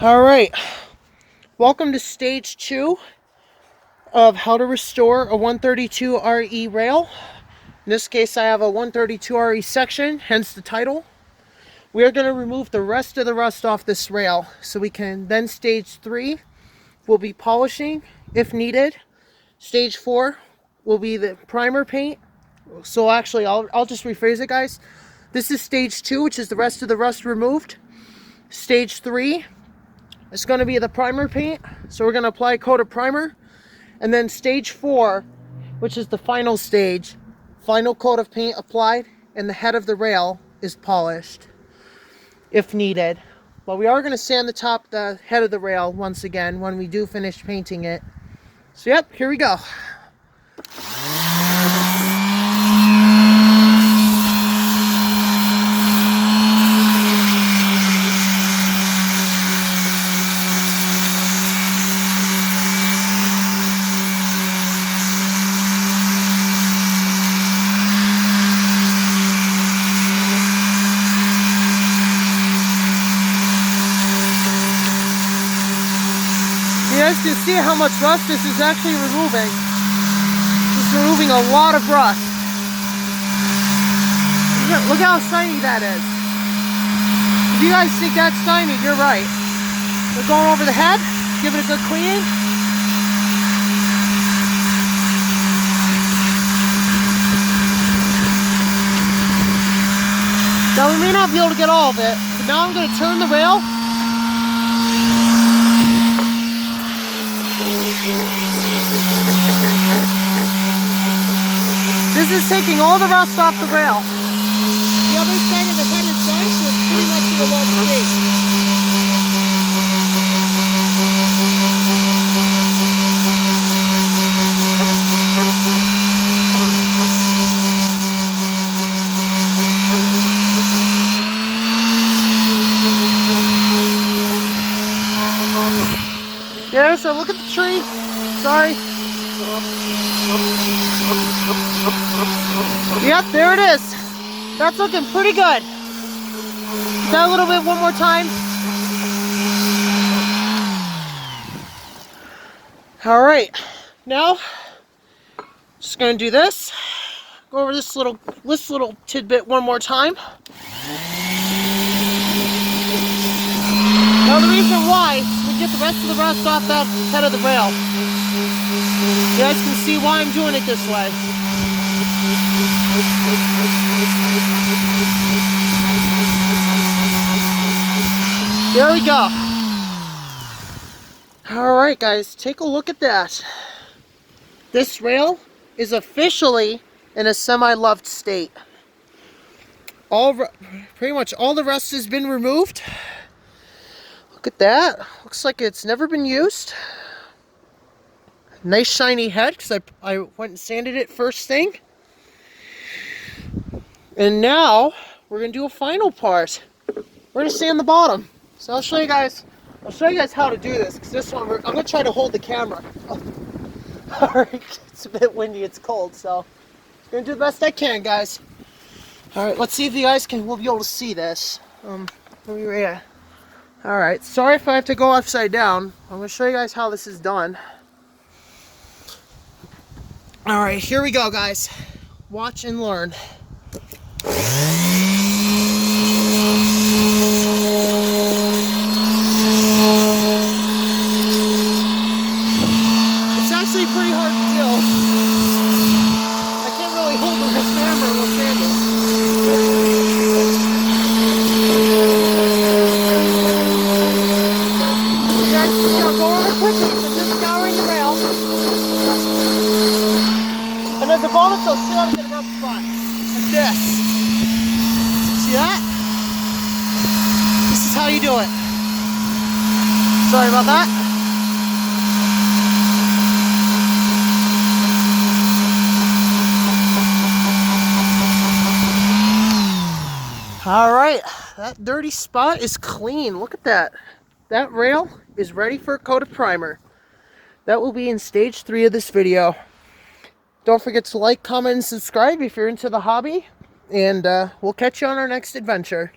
All right, welcome to stage 2 of how to restore a 132RE rail. In this case, I have a 132RE section, hence the title. We are going to remove the rest of the rust off this rail so we can then stage 3 will be polishing if needed. Stage 4 will be the primer paint. So actually, I'll just rephrase it, guys. This is stage 2, which is the rest of the rust removed. Stage 3, it's going to be the primer paint. So we're going to apply a coat of primer. And then stage 4, which is the final stage, final coat of paint applied and the head of the rail is polished if needed. But we are going to sand the head of the rail once again when we do finish painting it. So yep, here we go. You guys can see how much rust this is actually removing. It's removing a lot of rust. Look how shiny that is. If you guys think that's shiny, you're right. We're going over the head, give it a good cleaning. Now we may not be able to get all of it, but now I'm going to turn the rail. This is taking all the rust off the rail. The other side of the head is done, so it's pretty much in a long state. Yeah, so look at the tree. Sorry. Yep, there it is. That's looking pretty good. That a little bit one more time. All right, now just gonna do this. Go over this little tidbit one more time. Now the reason why we get the rest of the rust off that head of the rail. You guys can see why I'm doing it this way. There we go. Alright guys, take a look at that. This rail is officially in a semi-loved state. Pretty much all the rust has been removed. Look at that. Looks like it's never been used. Nice shiny head because I went and sanded it first thing. And now we're going to do a final part. We're going to sand the bottom. So I'll show you guys how to do this, because this one I'm going to try to hold the camera. Alright, it's a bit windy, it's cold, so I'm going to do the best I can, guys. Alright, let's see if you guys will be able to see this. Alright, sorry if I have to go upside down. I'm going to show you guys how this is done. Alright, here we go, guys. Watch and learn. It's actually pretty hard to do. I can't really hold the camera while sanding. You guys just go over quickly, so just scouring the rail. And then the bonus will sit on the rough spot. Like this. See that? This is how you do it. Sorry about that. Alright, that dirty spot is clean. Look at that. That rail is ready for a coat of primer. That will be in stage 3 of this video. Don't forget to like, comment, and subscribe if you're into the hobby. And we'll catch you on our next adventure.